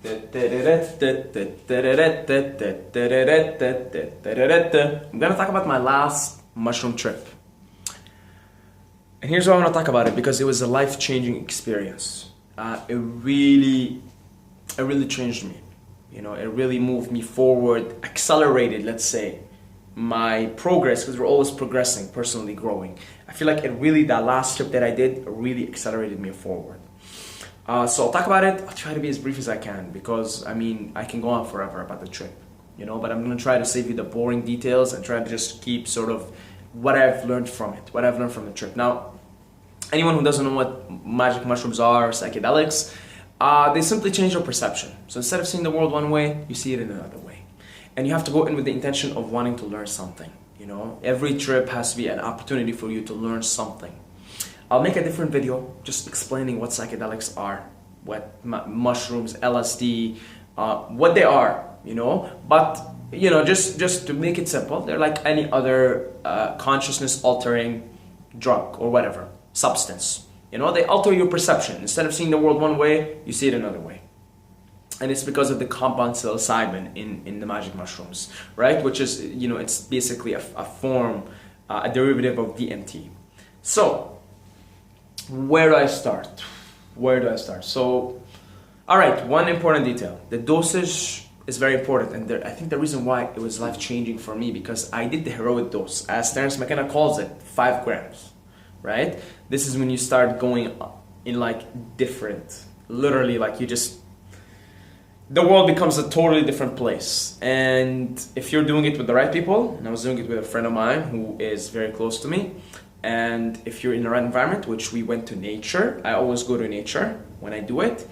I'm gonna talk about my last mushroom trip. And here's why I want to talk about it, because it was a life-changing experience. It really changed me. You know, it really moved me forward, accelerated, let's say, my progress, because we're always progressing, personally growing. I feel like that last trip that I did really accelerated me forward. So I'll talk about it. I'll try to be as brief as I can, because I can go on forever about the trip, you know, but I'm going to try to save you the boring details and try to just keep sort of what I've learned from it, what I've learned from the trip. Now, anyone who doesn't know what magic mushrooms are, or psychedelics, they simply change your perception. So instead of seeing the world one way, you see it in another way. And you have to go in with the intention of wanting to learn something, you know. Every trip has to be an opportunity for you to learn something. I'll make a different video just explaining what psychedelics are, what mushrooms, LSD, what they are, you know. But, you know, just to make it simple, they're like any other consciousness altering drug or whatever, substance. You know, they alter your perception. Instead of seeing the world one way, you see it another way. And it's because of the compound psilocybin in the magic mushrooms, right? Which is, you know, it's basically a form, a derivative of DMT. So, where do I start? So, all right, one important detail. The dosage is very important. And I think the reason why it was life-changing for me, because I did the heroic dose. As Terence McKenna calls it, 5 grams, right? This is when you start going in like different, literally like the world becomes a totally different place. And if you're doing it with the right people, and I was doing it with a friend of mine who is very close to me, and if you're in the right environment, which we went to nature, I always go to nature when I do it,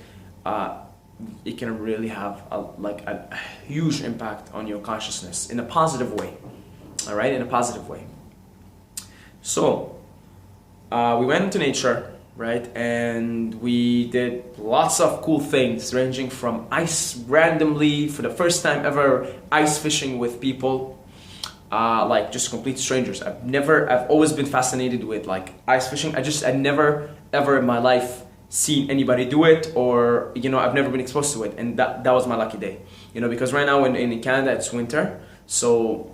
it can really have a huge impact on your consciousness in a positive way, all right, in a positive way. So we went into nature, right, and we did lots of cool things, ranging from randomly, for the first time ever, ice fishing with people, like just complete strangers. I've always been fascinated with like ice fishing. I never ever in my life seen anybody do it, or, you know, I've never been exposed to it, and that was my lucky day, you know, because right now in Canada it's winter, so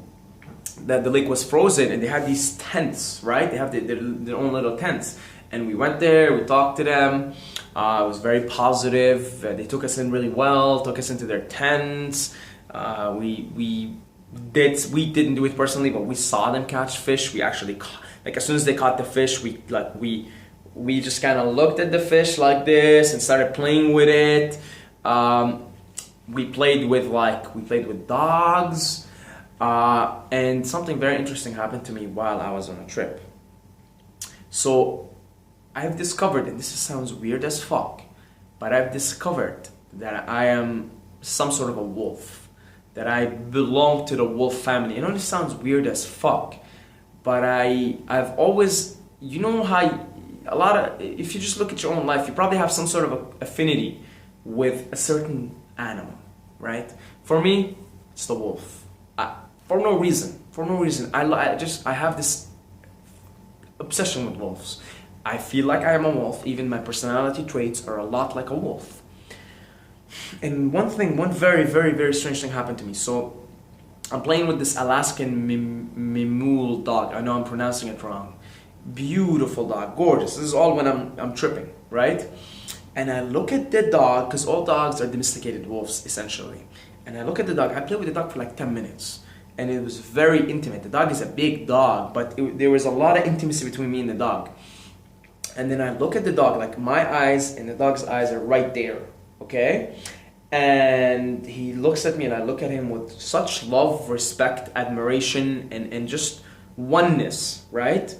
that the lake was frozen, and they had these tents, right? They have their own little tents. And we went there, we talked to them, it was very positive, they took us in really well, took us into their tents, we didn't do it personally, but we saw them catch fish. We actually, like, as soon as they caught the fish, we just kind of looked at the fish like this and started playing with it. We played with dogs, and something very interesting happened to me while I was on a trip. So I've discovered, and this sounds weird as fuck, but I've discovered that I am some sort of a wolf, that I belong to the wolf family. I know this sounds weird as fuck, but I've always, you know how if you just look at your own life, you probably have some sort of affinity with a certain animal, right? For me, it's the wolf. For no reason. I have this obsession with wolves. I feel like I am a wolf. Even my personality traits are a lot like a wolf. And one very, very, very strange thing happened to me. So I'm playing with this Alaskan Mimool dog. I know I'm pronouncing it wrong. Beautiful dog, gorgeous. This is all when I'm tripping, right? And I look at the dog, because all dogs are domesticated wolves, essentially. And I look at the dog. I played with the dog for like 10 minutes. And it was very intimate. The dog is a big dog, but there was a lot of intimacy between me and the dog. And then I look at the dog, like my eyes and the dog's eyes are right there, okay? And he looks at me and I look at him with such love, respect, admiration, and just oneness, right?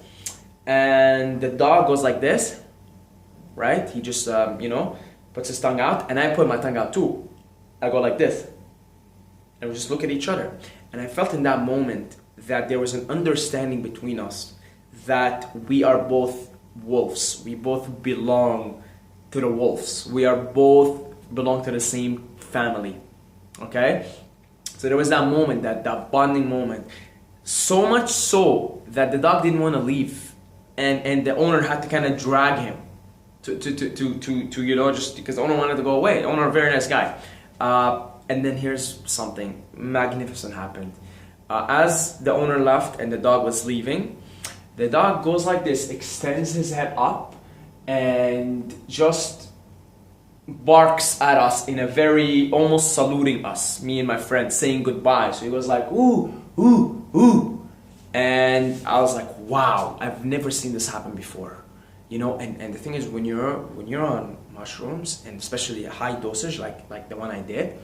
And the dog goes like this, right? He just, you know, puts his tongue out, and I put my tongue out too. I go like this. And we just look at each other. And I felt in that moment that there was an understanding between us, that we are both wolves. We both belong to the wolves. We are both belong to the same family. Okay? So there was that moment, that bonding moment. So much so that the dog didn't want to leave. And the owner had to kind of drag him to you know, just because the owner wanted to go away. The owner, a very nice guy. And then here's something magnificent happened. As the owner left and the dog was leaving, the dog goes like this, extends his head up, and just barks at us in a very, almost saluting us, me and my friend, saying goodbye. So he was like, ooh, ooh, ooh. And I was like, wow, I've never seen this happen before. You know, and the thing is, when you're on mushrooms, and especially a high dosage like the one I did,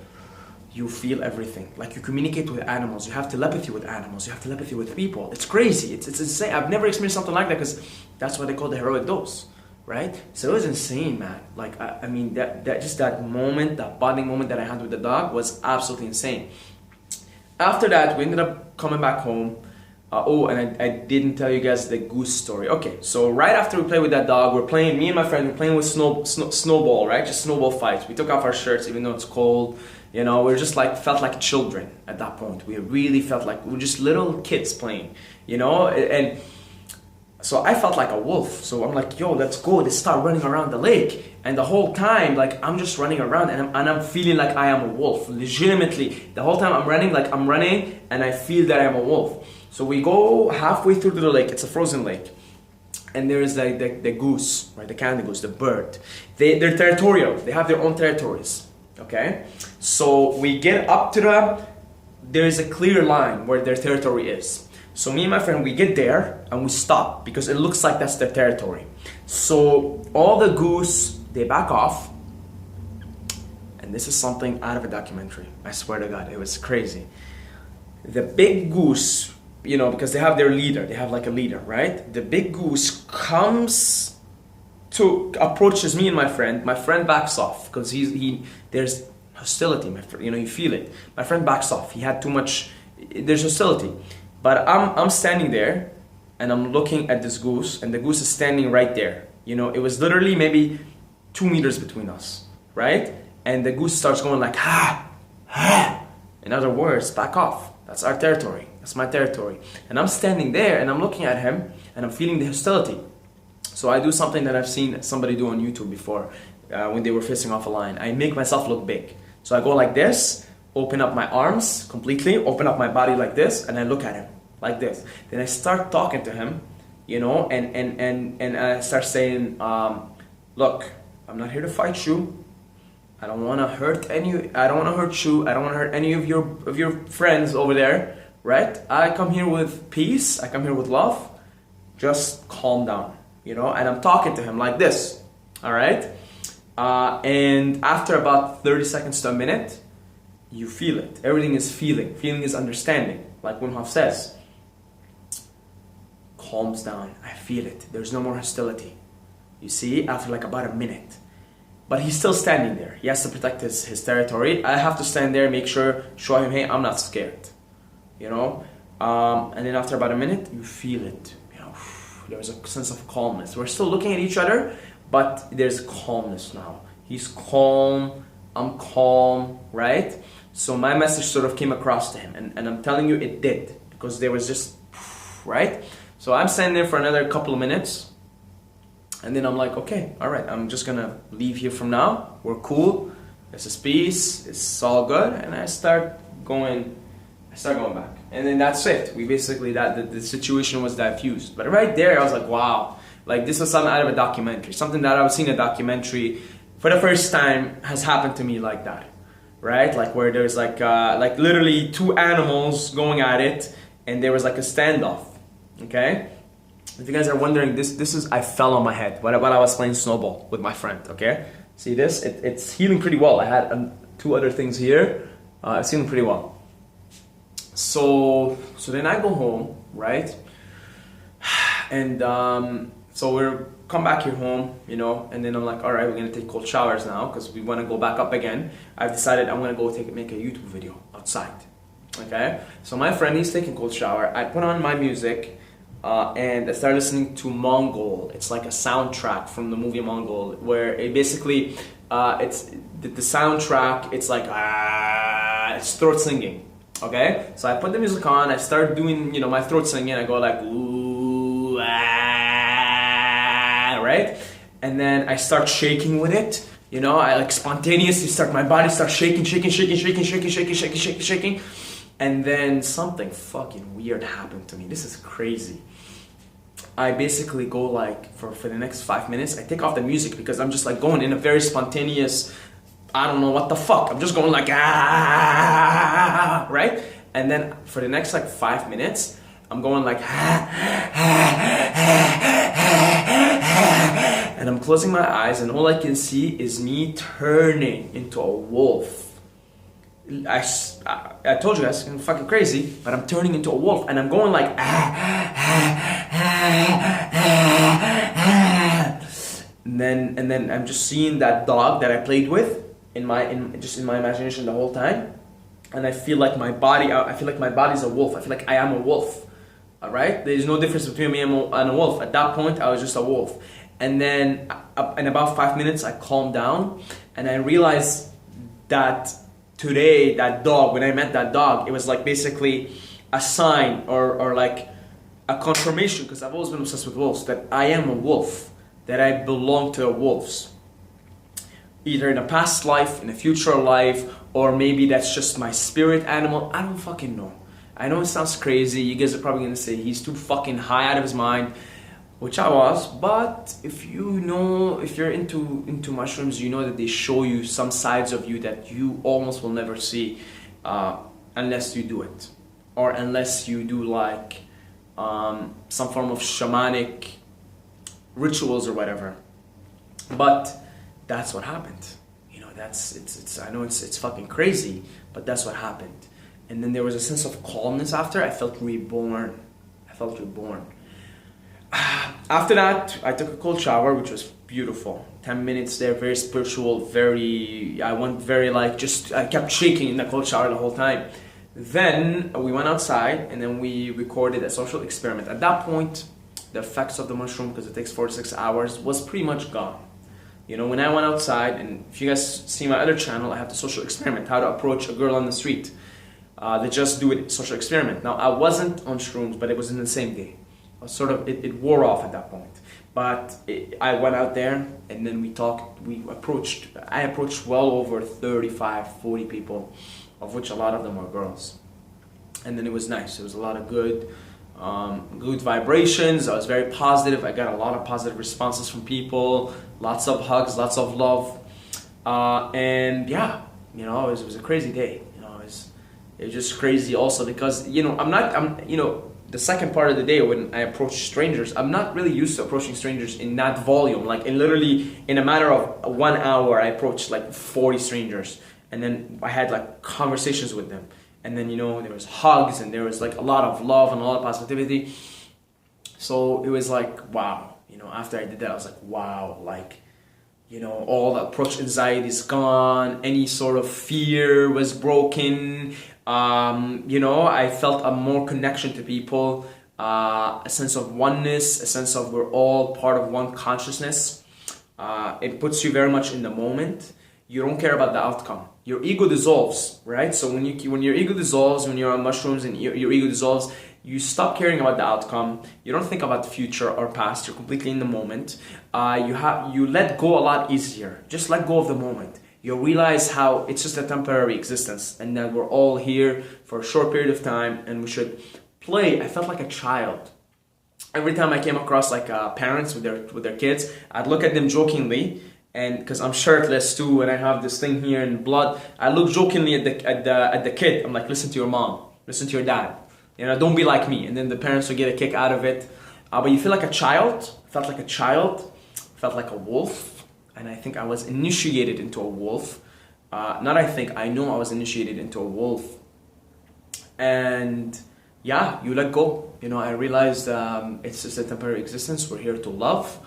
you feel everything. Like, you communicate with animals, you have telepathy with animals, you have telepathy with people. It's crazy, it's insane. I've never experienced something like that, because that's what they call the heroic dose, right? So it was insane, man. Like, I mean, that just that moment, that bonding moment that I had with the dog was absolutely insane. After that, we ended up coming back home. Oh, and I didn't tell you guys the goose story. Okay, so right after we played with that dog, we're playing, me and my friend, we're playing with snowball, right? Just snowball fights. We took off our shirts even though it's cold. You know, we just like, felt like children at that point. We really felt like we were just little kids playing, you know? And so I felt like a wolf. So I'm like, yo, let's go. Let's start running around the lake. And the whole time, like, I'm just running around and I'm feeling like I am a wolf. Legitimately, the whole time I'm running and I feel that I'm a wolf. So we go halfway through the lake. It's a frozen lake. And there is like the goose, right? The candy goose, the bird. They're territorial. They have their own territories. Okay? So we get up to there is a clear line where their territory is. So me and my friend, we get there and we stop because it looks like that's their territory. So all the goose, they back off. And this is something out of a documentary. I swear to God, it was crazy. The big goose, you know, because they have their leader, they have like a leader, right? The big goose comes to approaches me and my friend. My friend backs off because there's hostility, my friend, you know, you feel it. My friend backs off. He had too much, there's hostility. But I'm standing there and I'm looking at this goose, and the goose is standing right there. You know, it was literally maybe 2 meters between us, right? And the goose starts going like, ha, ha. In other words, back off. That's our territory. That's my territory. And I'm standing there and I'm looking at him and I'm feeling the hostility. So I do something that I've seen somebody do on YouTube before when they were facing off a lion. I make myself look big. So I go like this, open up my arms completely, open up my body like this, and I look at him like this. Then I start talking to him, you know, and I start saying, look, I'm not here to fight you. I don't want to hurt you. I don't want to hurt any of your friends over there, right? I come here with peace. I come here with love. Just calm down, you know? And I'm talking to him like this, all right? And after about 30 seconds to a minute, you feel it. Everything is feeling. Feeling is understanding, like Wim Hof says. Calms down. I feel it. There's no more hostility. You see, after like about a minute. But he's still standing there. He has to protect his territory. I have to stand there, make sure, show him, hey, I'm not scared. You know? And then after about a minute, you feel it. You know, there's a sense of calmness. We're still looking at each other, but there's calmness now. He's calm, I'm calm, right? So my message sort of came across to him. And I'm telling you, it did. Because there was just, right? So I'm standing there for another couple of minutes. And then I'm like, okay, all right, I'm just gonna leave here from now. We're cool. This is peace. It's all good. And I start going back. And then that's it. We basically, the situation was diffused. But right there, I was like, wow. Like, this was something out of a documentary. Something that I was seeing in a documentary for the first time has happened to me like that. Right? Like, where there's like literally two animals going at it. And there was like a standoff. Okay? If you guys are wondering, this is, I fell on my head while I was playing snowball with my friend, okay? See this? It's healing pretty well. I had 2 other things here. It's healing pretty well. So then I go home, right? And so we're come back here home, you know, and then I'm like, all right, we're gonna take cold showers now because we want to go back up again. I've decided I'm gonna go make a YouTube video outside, okay? So my friend, he's taking cold shower. I put on my music. And I started listening to Mongol. It's like a soundtrack from the movie Mongol, where it basically, it's the soundtrack. It's like it's throat singing. Okay, so I put the music on. I start doing, you know, my throat singing. I go like ooh, right, and then I start shaking with it. You know, I like spontaneously my body starts shaking. And then something fucking weird happened to me. This is crazy. I basically go like, for the next 5 minutes, I take off the music because I'm just like going in a very spontaneous, I don't know what the fuck. I'm just going like, ah, right? And then for the next like 5 minutes, I'm going like, and I'm closing my eyes, and all I can see is me turning into a wolf. I told you guys, I'm fucking crazy, but I'm turning into a wolf, and I'm going like, and then I'm just seeing that dog that I played with in my imagination the whole time, and I feel like my body's a wolf. I feel like I am a wolf. All right, there's no difference between me and a wolf. At that point, I was just a wolf. And then in about 5 minutes, I calmed down, and I realized that today, that dog, when I met that dog, it was like basically a sign or like a confirmation, because I've always been obsessed with wolves, that I am a wolf, that I belong to wolves. Either in a past life, in a future life, or maybe that's just my spirit animal. I don't fucking know. I know it sounds crazy. You guys are probably gonna say he's too fucking high out of his mind, which I was. But if you're into mushrooms, you know that they show you some sides of you that you almost will never see unless you do it, or unless you do like some form of shamanic rituals or whatever. But that's what happened. You know, I know it's fucking crazy, but that's what happened. And then there was a sense of calmness after. I felt reborn. After that, I took a cold shower, which was beautiful. 10 minutes there, very spiritual, I kept shaking in the cold shower the whole time. Then we went outside, and then we recorded a social experiment. At that point, the effects of the mushroom, because it takes 4 to 6 hours, was pretty much gone. You know, when I went outside, and if you guys see my other channel, I have the social experiment, how to approach a girl on the street. The Just Do It social experiment. Now, I wasn't on shrooms, but it was in the same day. It wore off at that point. But I went out there, and then we talked, I approached well over 35, 40 people, of which a lot of them were girls. And then it was nice. It was a lot of good vibrations. I was very positive. I got a lot of positive responses from people, lots of hugs, lots of love. And yeah, you know, it was a crazy day. It was just crazy also because, you know, the second part of the day when I approach strangers, I'm not really used to approaching strangers in that volume. Like in a matter of 1 hour, I approached like 40 strangers, and then I had like conversations with them. And then, you know, there was hugs, and there was like a lot of love and a lot of positivity. So it was like, wow, you know, after I did that, I was like, wow, like, you know, all the approach anxiety is gone. Any sort of fear was broken. You know, I felt a more connection to people, a sense of oneness, a sense of we're all part of one consciousness. It puts you very much in the moment. You don't care about the outcome. Your ego dissolves, right? So when your ego dissolves, when you're on mushrooms and your ego dissolves, you stop caring about the outcome. You don't think about the future or past. You're completely in the moment. You let go a lot easier. Just let go of the moment. You'll realize how it's just a temporary existence, and that we're all here for a short period of time, and we should play. I felt like a child. Every time I came across like parents with their kids, I'd look at them jokingly, and because I'm shirtless too, and I have this thing here in blood, I look jokingly at the kid. I'm like, listen to your mom, listen to your dad. You know, don't be like me. And then the parents will get a kick out of it. But you feel like a child. I felt like a child. I felt like a wolf. And I think I was initiated into a wolf. I know I was initiated into a wolf. And yeah, you let go. You know, I realized it's just a temporary existence. We're here to love.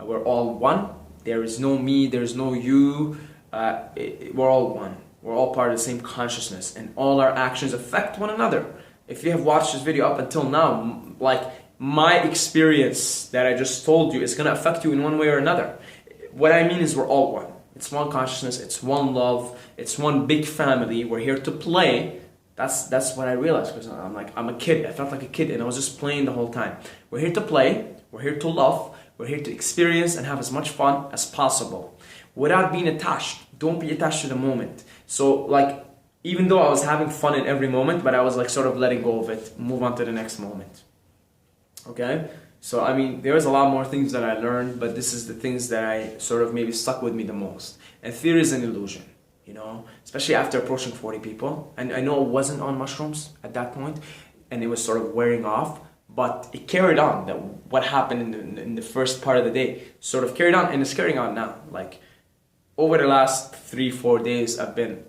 We're all one. There is no me, there's no you. We're all one. We're all part of the same consciousness. And all our actions affect one another. If you have watched this video up until now, like my experience that I just told you is going to affect you in one way or another. What I mean is we're all one. It's one consciousness, it's one love, it's one big family. We're here to play. That's what I realized, because I'm a kid. I felt like a kid, and I was just playing the whole time. We're here to play, we're here to love, we're here to experience and have as much fun as possible. without being attached. Don't be attached to the moment. So like, even though I was having fun in every moment, but I was like sort of letting go of it, move on to the next moment. Okay? So I mean, there was a lot more things that I learned, but this is the things that I sort of maybe stuck with me the most. And fear is an illusion, you know, especially after approaching 40 people. And I know I wasn't on mushrooms at that point, and it was sort of wearing off, but it carried on. That what happened in the first part of the day sort of carried on, and it's carrying on now. Like over the last 3-4 days, I've been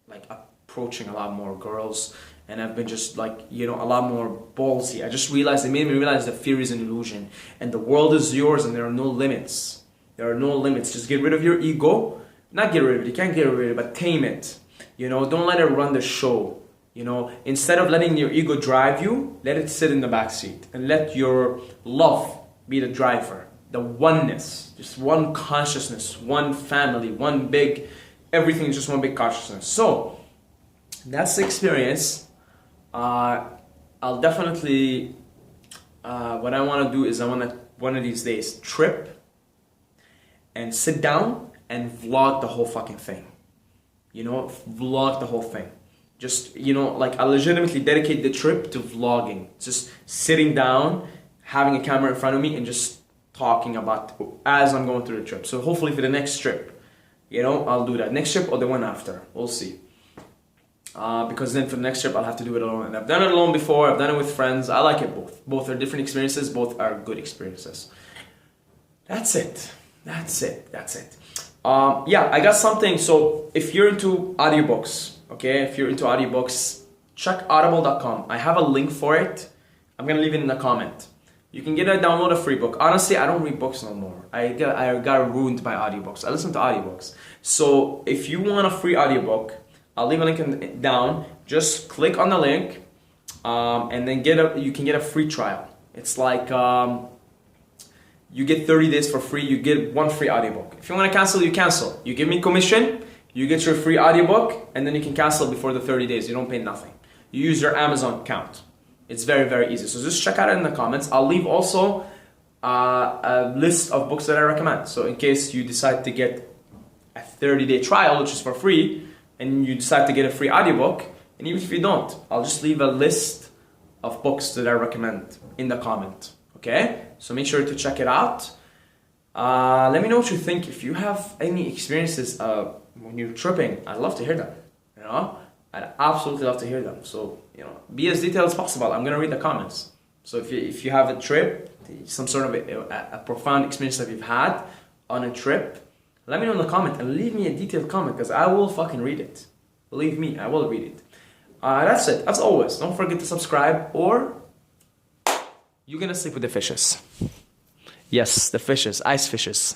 like approaching a lot more girls, and I've been just like, you know, a lot more ballsy. I just realized, it made me realize that fear is an illusion, and the world is yours, and there are no limits. There are no limits. Just get rid of your ego. Not get rid of it, you can't get rid of it, but tame it. You know, don't let it run the show. You know, instead of letting your ego drive you, let it sit in the back seat, and let your love be the driver. The oneness, just one consciousness, one family, one big, everything is just one big consciousness. So that's the experience. I'll definitely, what I want to do is I want to, one of these days, trip and sit down and vlog the whole fucking thing. You know, vlog the whole thing. Just, you know, like I legitimately dedicate the trip to vlogging. Just sitting down, having a camera in front of me, and just talking about as I'm going through the trip. So hopefully for the next trip, you know, I'll do that. Next trip or the one after. We'll see. Because then for the next trip, I'll have to do it alone. And I've done it alone before. I've done it with friends. I like it both. Both are different experiences. Both are good experiences. That's it. That's it. That's it. Yeah, I got something. So if you're into audiobooks, okay, if you're into audiobooks, check audible.com. I have a link for it. I'm going to leave it in the comment. You can download a free book. Honestly, I don't read books no more. I got ruined by audiobooks. I listen to audiobooks. So if you want a free audiobook, I'll leave a link down. Just click on the link, and then you can get a free trial. It's like you get 30 days for free. You get one free audiobook. If you want to cancel, you cancel. You give me commission, you get your free audiobook, and then you can cancel before the 30 days. You don't pay nothing. You use your Amazon account. It's very, very easy. So just check out it in the comments. I'll leave also a list of books that I recommend. So in case you decide to get a 30-day trial, which is for free, and you decide to get a free audiobook, and even if you don't, I'll just leave a list of books that I recommend in the comment. Okay? So make sure to check it out. Let me know what you think. If you have any experiences when you're tripping, I'd love to hear them. You know? I'd absolutely love to hear them. So, you know, be as detailed as possible. I'm gonna read the comments. So if you have a trip, some sort of a profound experience that you've had on a trip, let me know in the comment and leave me a detailed comment, because I will fucking read it. Believe me, I will read it. That's it. As always, don't forget to subscribe, or you're gonna sleep with the fishes. Yes, the fishes, ice fishes.